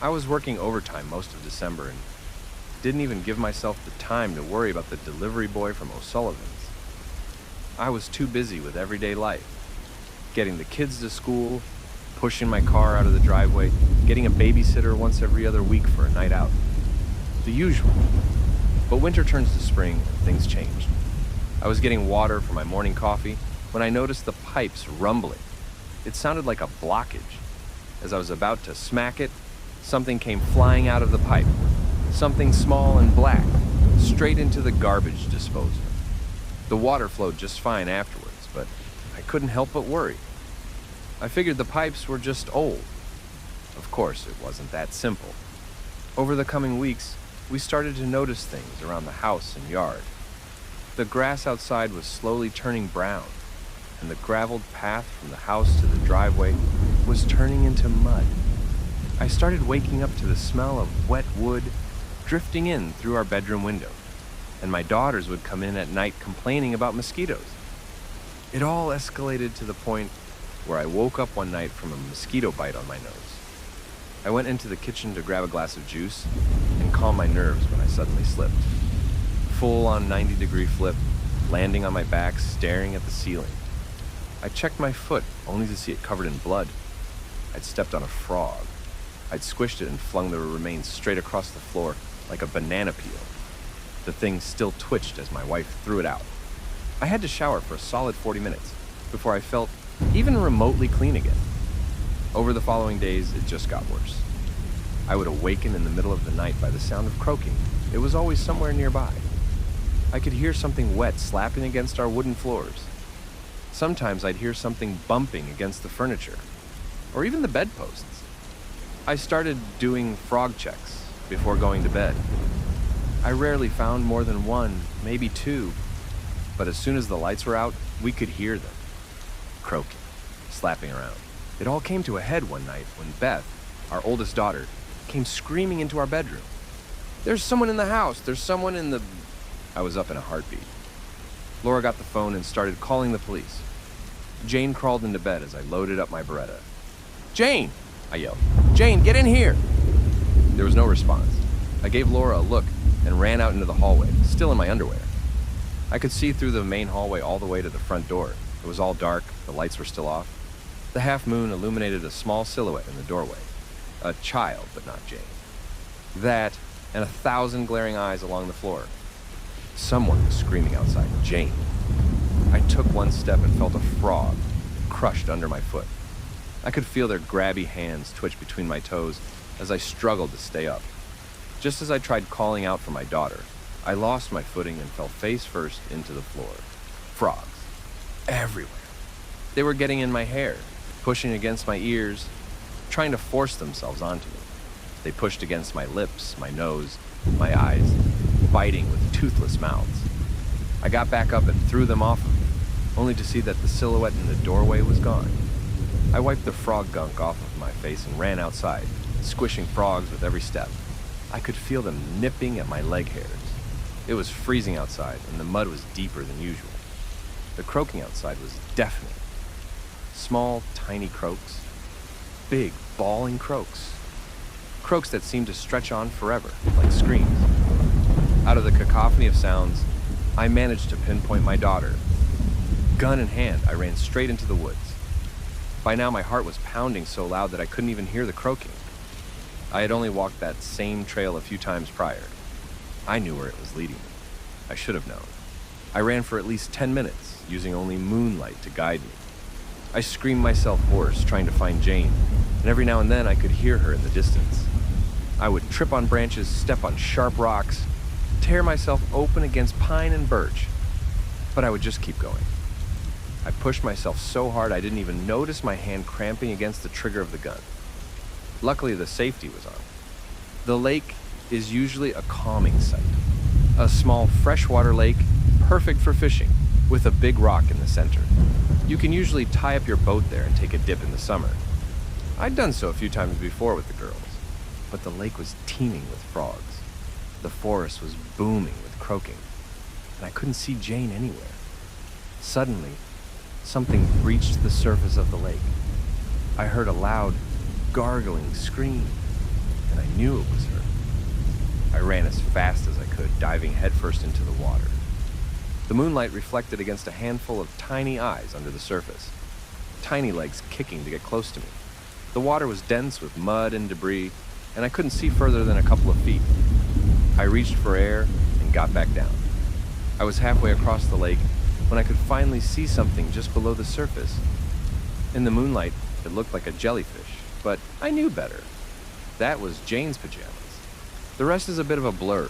Speaker 2: I was working overtime most of December and didn't even give myself the time to worry about the delivery boy from O'Sullivan's. I was too busy with everyday life, getting the kids to school, pushing my car out of the driveway, getting a babysitter once every other week for a night out. The usual. But winter turns to spring and things changed. I was getting water for my morning coffee when I noticed the pipes rumbling. It sounded like a blockage. As I was about to smack it, something came flying out of the pipe. Something small and black, straight into the garbage disposal. The water flowed just fine afterwards, but I couldn't help but worry. I figured the pipes were just old. Of course, it wasn't that simple. Over the coming weeks, we started to notice things around the house and yard. The grass outside was slowly turning brown, and the graveled path from the house to the driveway was turning into mud. I started waking up to the smell of wet wood drifting in through our bedroom window, and my daughters would come in at night complaining about mosquitoes. It all escalated to the point where I woke up one night from a mosquito bite on my nose. I went into the kitchen to grab a glass of juice and calm my nerves when I suddenly slipped. Full on 90-degree flip, landing on my back, staring at the ceiling. I checked my foot, only to see it covered in blood. I'd stepped on a frog. I'd squished it and flung the remains straight across the floor like a banana peel. The thing still twitched as my wife threw it out. I had to shower for a solid 40 minutes before I felt even remotely clean again. Over the following days, it just got worse. I would awaken in the middle of the night by the sound of croaking. It was always somewhere nearby. I could hear something wet slapping against our wooden floors. Sometimes I'd hear something bumping against the furniture, or even the bedposts. I started doing frog checks before going to bed. I rarely found more than one, maybe two, but as soon as the lights were out, we could hear them, croaking, slapping around. It all came to a head one night when Beth, our oldest daughter, came screaming into our bedroom. "There's someone in the house! There's someone in the..." I was up in a heartbeat. Laura got the phone and started calling the police. Jane crawled into bed as I loaded up my Beretta. "Jane!" I yelled. "Jane, get in here!" There was no response. I gave Laura a look and ran out into the hallway, still in my underwear. I could see through the main hallway all the way to the front door. It was all dark, the lights were still off. The half moon illuminated a small silhouette in the doorway. A child, but not Jane. That, and 1,000 glaring eyes along the floor. Someone was screaming outside, "Jane." I took one step and felt a frog crushed under my foot. I could feel their grabby hands twitch between my toes as I struggled to stay up. Just as I tried calling out for my daughter, I lost my footing and fell face first into the floor. Frogs. Everywhere. They were getting in my hair, pushing against my ears, trying to force themselves onto me. They pushed against my lips, my nose, my eyes, biting with toothless mouths. I got back up and threw them off of me, only to see that the silhouette in the doorway was gone. I wiped the frog gunk off of my face and ran outside, squishing frogs with every step. I could feel them nipping at my leg hairs. It was freezing outside, and the mud was deeper than usual. The croaking outside was deafening. Small, tiny croaks. Big, bawling croaks. Croaks that seemed to stretch on forever, like screams. Out of the cacophony of sounds, I managed to pinpoint my daughter. Gun in hand, I ran straight into the woods. By now, my heart was pounding so loud that I couldn't even hear the croaking. I had only walked that same trail a few times prior. I knew where it was leading me. I should have known. I ran for at least 10 minutes, using only moonlight to guide me. I screamed myself hoarse, trying to find Jane, and every now and then I could hear her in the distance. I would trip on branches, step on sharp rocks, tear myself open against pine and birch, but I would just keep going. I pushed myself so hard I didn't even notice my hand cramping against the trigger of the gun. Luckily, the safety was on. The lake is usually a calming sight. A small freshwater lake, perfect for fishing, with a big rock in the center. You can usually tie up your boat there and take a dip in the summer. I'd done so a few times before with the girls, but the lake was teeming with frogs. The forest was booming with croaking, and I couldn't see Jane anywhere. Suddenly, something breached the surface of the lake. I heard a loud, gargling scream, and I knew it was her. I ran as fast as I could, diving headfirst into the water. The moonlight reflected against a handful of tiny eyes under the surface, tiny legs kicking to get close to me. The water was dense with mud and debris, and I couldn't see further than a couple of feet. I reached for air and got back down. I was halfway across the lake when I could finally see something just below the surface. In the moonlight, it looked like a jellyfish, but I knew better. That was Jane's pajamas. The rest is a bit of a blur.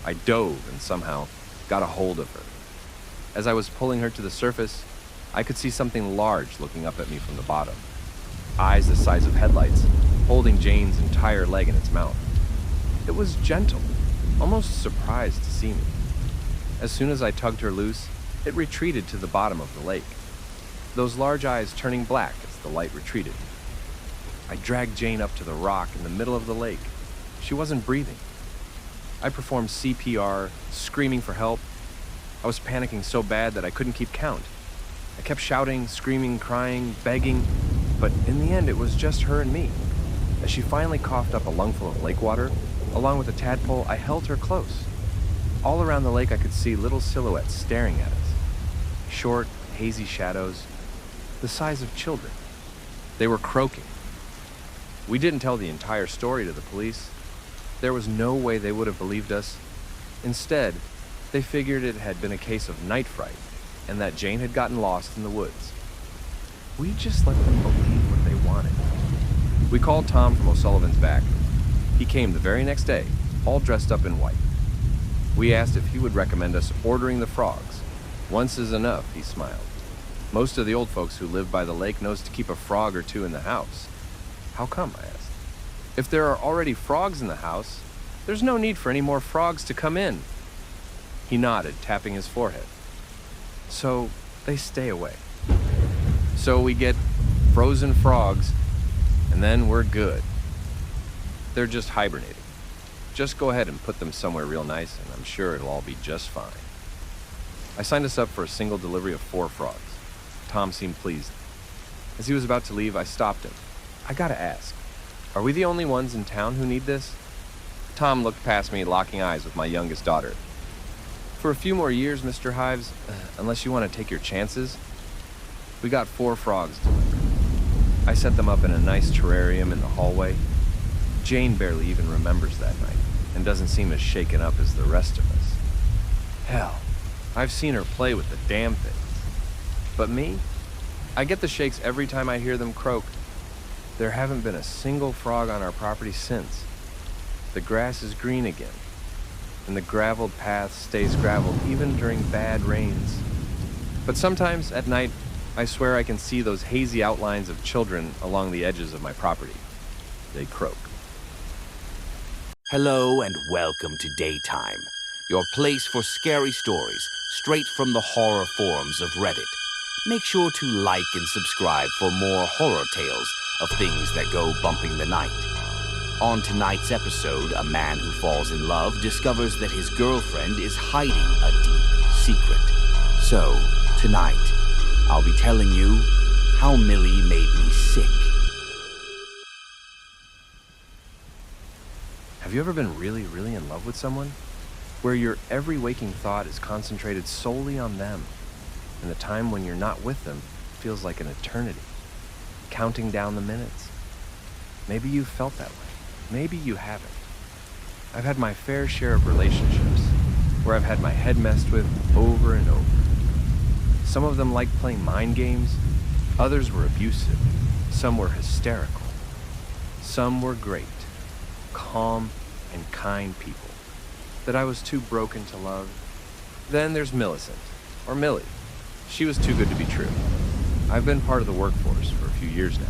Speaker 2: I dove and somehow got a hold of her. As I was pulling her to the surface, I could see something large looking up at me from the bottom. Eyes the size of headlights, holding Jane's entire leg in its mouth. It was gentle, almost surprised to see me. As soon as I tugged her loose, it retreated to the bottom of the lake, those large eyes turning black as the light retreated. I dragged Jane up to the rock in the middle of the lake. She wasn't breathing. I performed CPR, screaming for help. I was panicking so bad that I couldn't keep count. I kept shouting, screaming, crying, begging, but in the end it was just her and me. As she finally coughed up a lungful of lake water, along with a tadpole, I held her close. All around the lake I could see little silhouettes staring at us. Short, hazy shadows, the size of children. They were croaking. We didn't tell the entire story to the police. There was no way they would have believed us. Instead, they figured it had been a case of night fright and that Jane had gotten lost in the woods. We just let them believe what they wanted. We called Tom from O'Sullivan's back. He came the very next day, all dressed up in white. We asked if he would recommend us ordering the frogs. Once is enough, he smiled. Most of the old folks who live by the lake knows to keep a frog or two in the house. How come, I asked. If there are already frogs in the house, there's no need for any more frogs to come in. He nodded, tapping his forehead. So they stay away. So we get frozen frogs, and then we're good. They're just hibernating. Just go ahead and put them somewhere real nice, and I'm sure it'll all be just fine. I signed us up for a single delivery of 4 frogs. Tom seemed pleased. As he was about to leave, I stopped him. I gotta ask, are we the only ones in town who need this? Tom looked past me, locking eyes with my youngest daughter. For a few more years, Mr. Hives, unless you want to take your chances. We got 4 frogs delivered. I set them up in a nice terrarium in the hallway. Jane barely even remembers that night and doesn't seem as shaken up as the rest of us. Hell, I've seen her play with the damn things. But me? I get the shakes every time I hear them croak. There haven't been a single frog on our property since. The grass is green again, and the graveled path stays graveled even during bad rains. But sometimes, at night, I swear I can see those hazy outlines of children along the edges of my property. They croak.
Speaker 1: Hello and welcome to Daytime, your place for scary stories straight from the horror forums of Reddit. Make sure to like and subscribe for more horror tales of things that go bumping the night. On tonight's episode, a man who falls in love discovers that his girlfriend is hiding a deep secret. So, tonight, I'll be telling you how Millie made me sick.
Speaker 2: Have you ever been really, really in love with someone? Where your every waking thought is concentrated solely on them, and the time when you're not with them feels like an eternity, counting down the minutes. Maybe you've felt that way. Maybe you haven't. I've had my fair share of relationships where I've had my head messed with over and over. Some of them liked playing mind games, others were abusive, some were hysterical, some were great, calm and kind people that I was too broken to love. Then there's Millicent, or Millie. She was too good to be true. I've been part of the workforce for a few years now.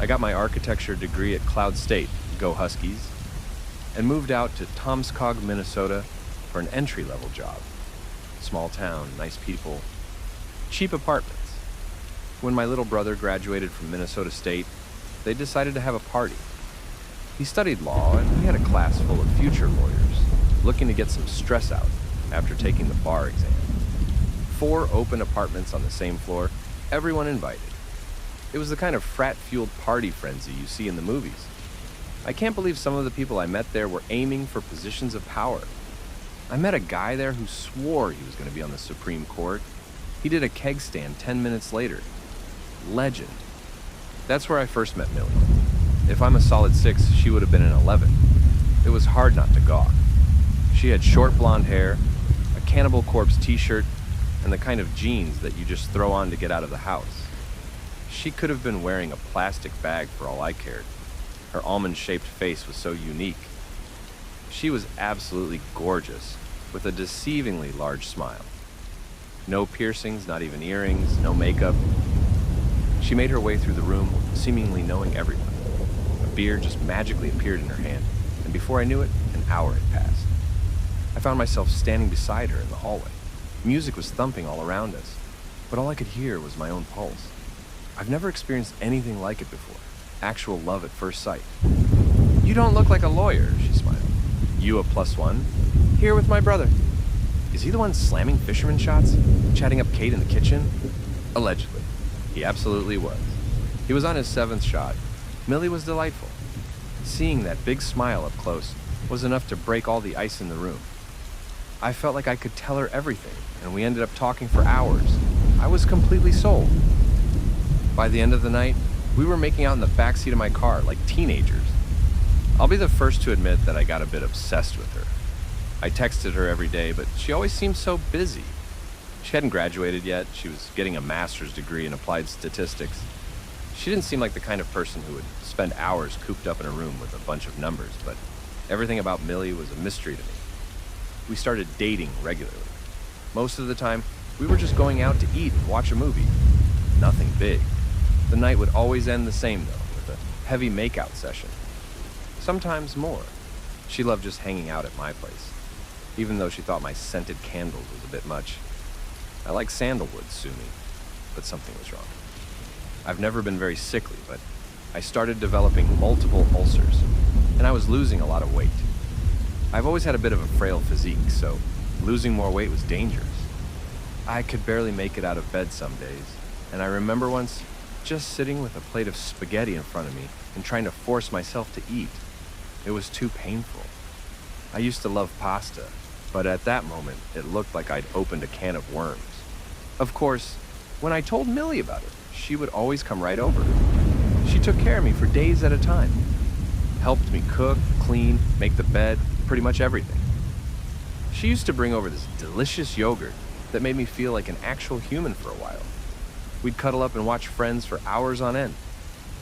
Speaker 2: I got my architecture degree at Cloud State, go Huskies, and moved out to Tomskog, Minnesota for an entry-level job. Small town, nice people, cheap apartments. When my little brother graduated from Minnesota State, they decided to have a party. He studied law, and we had a class full of future lawyers looking to get some stress out after taking the bar exam. 4 open apartments on the same floor, everyone invited. It was the kind of frat-fueled party frenzy you see in the movies. I can't believe some of the people I met there were aiming for positions of power. I met a guy there who swore he was going to be on the Supreme Court. He did a keg stand 10 minutes later. Legend. That's where I first met Millie. If I'm a solid 6, she would have been an 11. It was hard not to gawk. She had short blonde hair, a Cannibal Corpse t-shirt, and the kind of jeans that you just throw on to get out of the house. She could have been wearing a plastic bag for all I cared. Her almond-shaped face was so unique. She was absolutely gorgeous, with a deceivingly large smile. No piercings, not even earrings, no makeup. She made her way through the room, seemingly knowing everyone. A beer just magically appeared in her hand, and before I knew it, an hour had passed. I found myself standing beside her in the hallway. Music was thumping all around us, but all I could hear was my own pulse. I've never experienced anything like it before. Actual love at first sight. "You don't look like a lawyer," she smiled. "You a +1? Here with my brother." "Is he the one slamming fisherman shots? Chatting up Kate in the kitchen?" Allegedly. He absolutely was. He was on his 7th shot. Millie was delightful. Seeing that big smile up close was enough to break all the ice in the room. I felt like I could tell her everything, and we ended up talking for hours. I was completely sold. By the end of the night, we were making out in the backseat of my car like teenagers. I'll be the first to admit that I got a bit obsessed with her. I texted her every day, but she always seemed so busy. She hadn't graduated yet. She was getting a master's degree in applied statistics. She didn't seem like the kind of person who would spend hours cooped up in a room with a bunch of numbers, but everything about Millie was a mystery to me. We started dating regularly. Most of the time, we were just going out to eat and watch a movie. Nothing big. The night would always end the same, though, with a heavy makeout session. Sometimes more. She loved just hanging out at my place, even though she thought my scented candles was a bit much. I like sandalwood, sue me, but something was wrong. I've never been very sickly, but I started developing multiple ulcers, and I was losing a lot of weight. I've always had a bit of a frail physique, so losing more weight was dangerous. I could barely make it out of bed some days, and I remember once just sitting with a plate of spaghetti in front of me and trying to force myself to eat. It was too painful. I used to love pasta, but at that moment, it looked like I'd opened a can of worms. Of course, when I told Millie about it, she would always come right over. She took care of me for days at a time. Helped me cook, clean, make the bed, pretty much everything. She used to bring over this delicious yogurt that made me feel like an actual human for a while. We'd cuddle up and watch Friends for hours on end.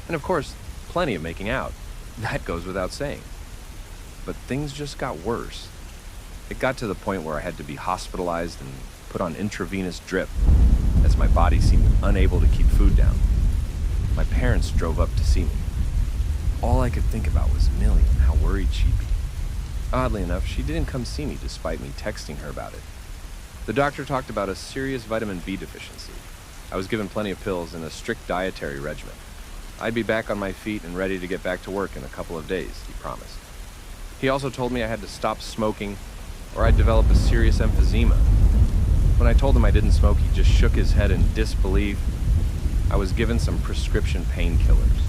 Speaker 2: And of course, plenty of making out. That goes without saying. But things just got worse. It got to the point where I had to be hospitalized and put on intravenous drip, as my body seemed unable to keep food down. My parents drove up to see me. All I could think about was Millie and how worried she'd be. Oddly enough, she didn't come see me despite me texting her about it. The doctor talked about a serious vitamin B deficiency. I was given plenty of pills and a strict dietary regimen. I'd be back on my feet and ready to get back to work in a couple of days, he promised. He also told me I had to stop smoking or I'd develop a serious emphysema. When I told him I didn't smoke, he just shook his head in disbelief. I was given some prescription painkillers.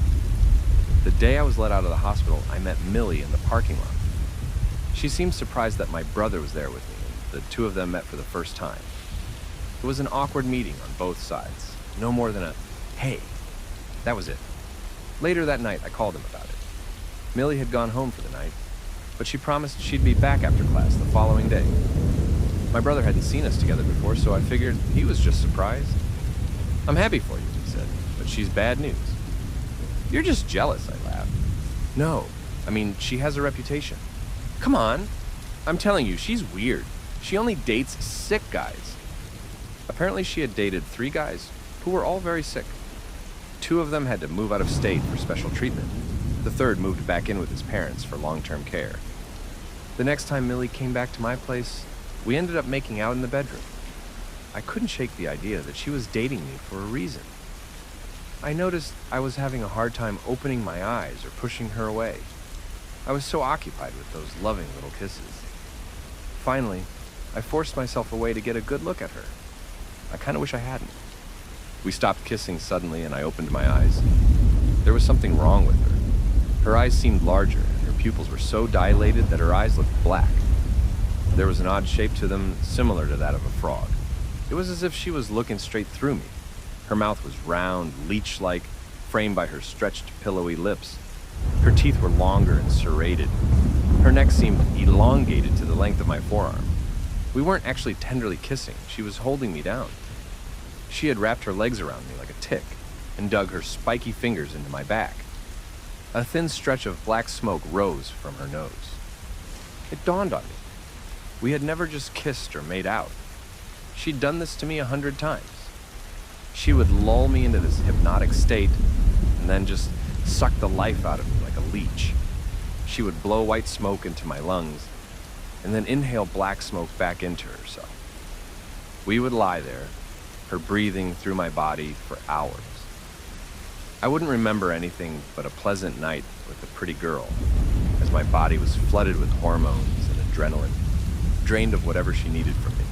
Speaker 2: The day I was let out of the hospital, I met Millie in the parking lot. She seemed surprised that my brother was there with me, and the two of them met for the first time. It was an awkward meeting on both sides. No more than a, "Hey." That was it. Later that night, I called him about it. Millie had gone home for the night, but she promised she'd be back after class the following day. My brother hadn't seen us together before, so I figured he was just surprised. "I'm happy for you," he said, "but she's bad news." "You're just jealous," I laughed. "No, I mean, she has a reputation." "Come on. I'm telling you, she's weird. She only dates sick guys." Apparently she had dated 3 guys who were all very sick. 2 of them had to move out of state for special treatment. The third moved back in with his parents for long-term care. The next time Millie came back to my place, we ended up making out in the bedroom. I couldn't shake the idea that she was dating me for a reason. I noticed I was having a hard time opening my eyes or pushing her away. I was so occupied with those loving little kisses. Finally, I forced myself away to get a good look at her. I kind of wish I hadn't. We stopped kissing suddenly and I opened my eyes. There was something wrong with her. Her eyes seemed larger and her pupils were so dilated that her eyes looked black. There was an odd shape to them similar to that of a frog. It was as if she was looking straight through me. Her mouth was round, leech-like, framed by her stretched, pillowy lips. Her teeth were longer and serrated. Her neck seemed elongated to the length of my forearm. We weren't actually tenderly kissing. She was holding me down. She had wrapped her legs around me like a tick and dug her spiky fingers into my back. A thin stretch of black smoke rose from her nose. It dawned on me. We had never just kissed or made out. She'd done this to me 100 times. She would lull me into this hypnotic state and then just suck the life out of me like a leech. She would blow white smoke into my lungs, and then inhale black smoke back into herself. We would lie there, her breathing through my body for hours. I wouldn't remember anything but a pleasant night with a pretty girl, as my body was flooded with hormones and adrenaline, drained of whatever she needed from me.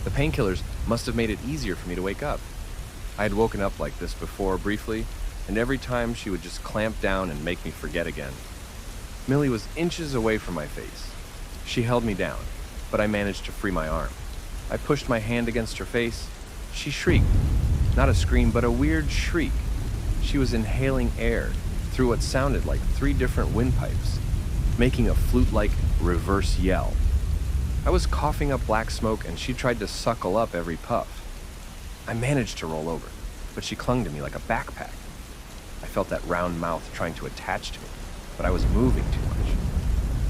Speaker 2: The painkillers must have made it easier for me to wake up. I had woken up like this before briefly, and every time she would just clamp down and make me forget again. Millie was inches away from my face. She held me down, but I managed to free my arm. I pushed my hand against her face. She shrieked. Not a scream, but a weird shriek. She was inhaling air through what sounded like 3 different windpipes, making a flute-like reverse yell. I was coughing up black smoke, and she tried to suckle up every puff. I managed to roll over, but she clung to me like a backpack. I felt that round mouth trying to attach to me, but I was moving too much.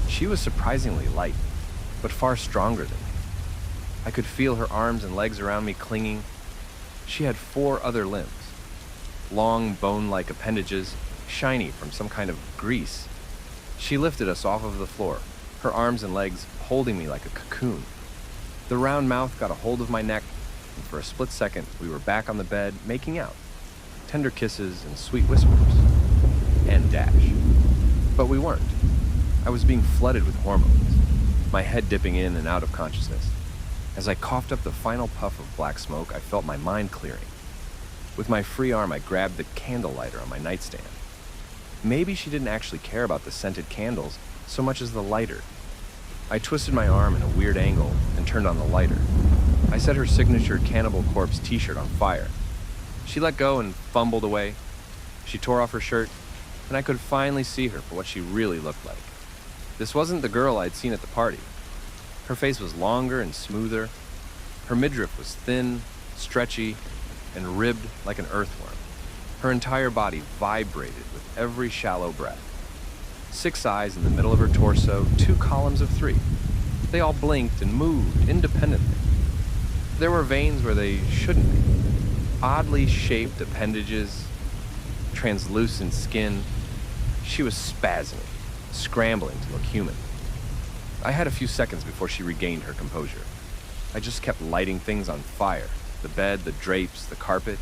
Speaker 2: She was surprisingly light, but far stronger than me. I could feel her arms and legs around me clinging. She had 4 other limbs. Long, bone-like appendages, shiny from some kind of grease. She lifted us off of the floor, her arms and legs holding me like a cocoon. The round mouth got a hold of my neck, and for a split second, we were back on the bed, making out. Tender kisses and sweet whispers. And dash. But we weren't. I was being flooded with hormones, my head dipping in and out of consciousness. As I coughed up the final puff of black smoke, I felt my mind clearing. With my free arm, I grabbed the candle lighter on my nightstand. Maybe she didn't actually care about the scented candles so much as the lighter. I twisted my arm in a weird angle and turned on the lighter. I set her signature Cannibal Corpse t-shirt on fire. She let go and fumbled away. She tore off her shirt, and I could finally see her for what she really looked like. This wasn't the girl I'd seen at the party. Her face was longer and smoother. Her midriff was thin, stretchy, and ribbed like an earthworm. Her entire body vibrated with every shallow breath. 6 eyes in the middle of her torso, 2 columns of 3. They all blinked and moved independently. There were veins where they shouldn't be. Oddly shaped appendages, translucent skin. She was spasming, scrambling to look human. I had a few seconds before she regained her composure. I just kept lighting things on fire. The bed, the drapes, the carpet.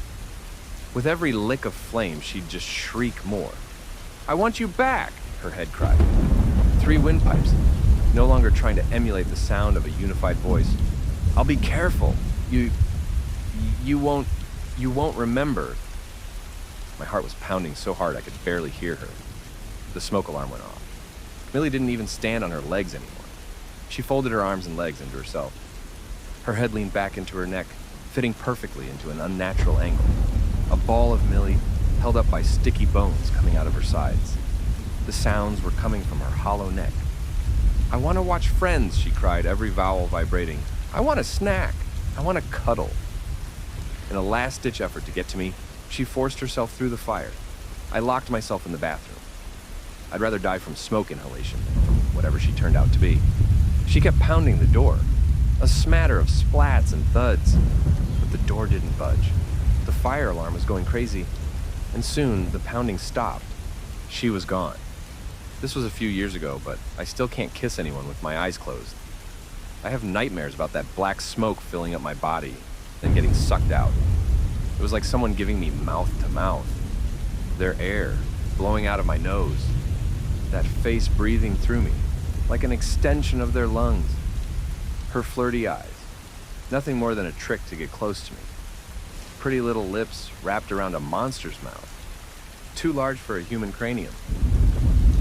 Speaker 2: With every lick of flame, she'd just shriek more. "I want you back!" her head cried. 3 windpipes, no longer trying to emulate the sound of a unified voice. "I'll be careful. You won't remember." My heart was pounding so hard I could barely hear her. The smoke alarm went off. Millie didn't even stand on her legs anymore. She folded her arms and legs into herself. Her head leaned back into her neck, fitting perfectly into an unnatural angle. A ball of Millie, held up by sticky bones coming out of her sides. The sounds were coming from her hollow neck. "I want to watch Friends," she cried, every vowel vibrating. "I want a snack. I want to cuddle." In a last-ditch effort to get to me, she forced herself through the fire. I locked myself in the bathroom. I'd rather die from smoke inhalation than from whatever she turned out to be. She kept pounding the door. A smatter of splats and thuds, but the door didn't budge. The fire alarm was going crazy, and soon the pounding stopped. She was gone. This was a few years ago, but I still can't kiss anyone with my eyes closed. I have nightmares about that black smoke filling up my body, then getting sucked out. It was like someone giving me mouth to mouth. Their air blowing out of my nose. That face breathing through me, like an extension of their lungs. Her flirty eyes, nothing more than a trick to get close to me. Pretty little lips wrapped around a monster's mouth. Too large for a human cranium.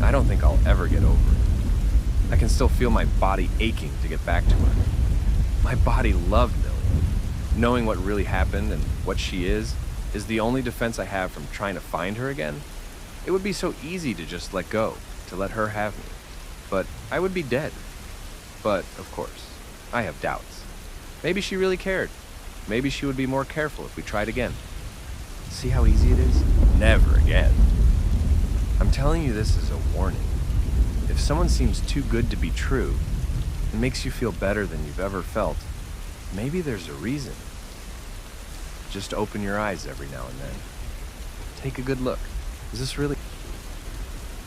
Speaker 2: I don't think I'll ever get over it. I can still feel my body aching to get back to her. My body loved Millie. Knowing what really happened and what she is the only defense I have from trying to find her again. It would be so easy to just let go, to let her have me. But I would be dead. But, of course, I have doubts. Maybe she really cared. Maybe she would be more careful if we tried again. See how easy it is? Never again. I'm telling you this as a warning. If someone seems too good to be true and makes you feel better than you've ever felt, maybe there's a reason. Just open your eyes every now and then. Take a good look. Is this really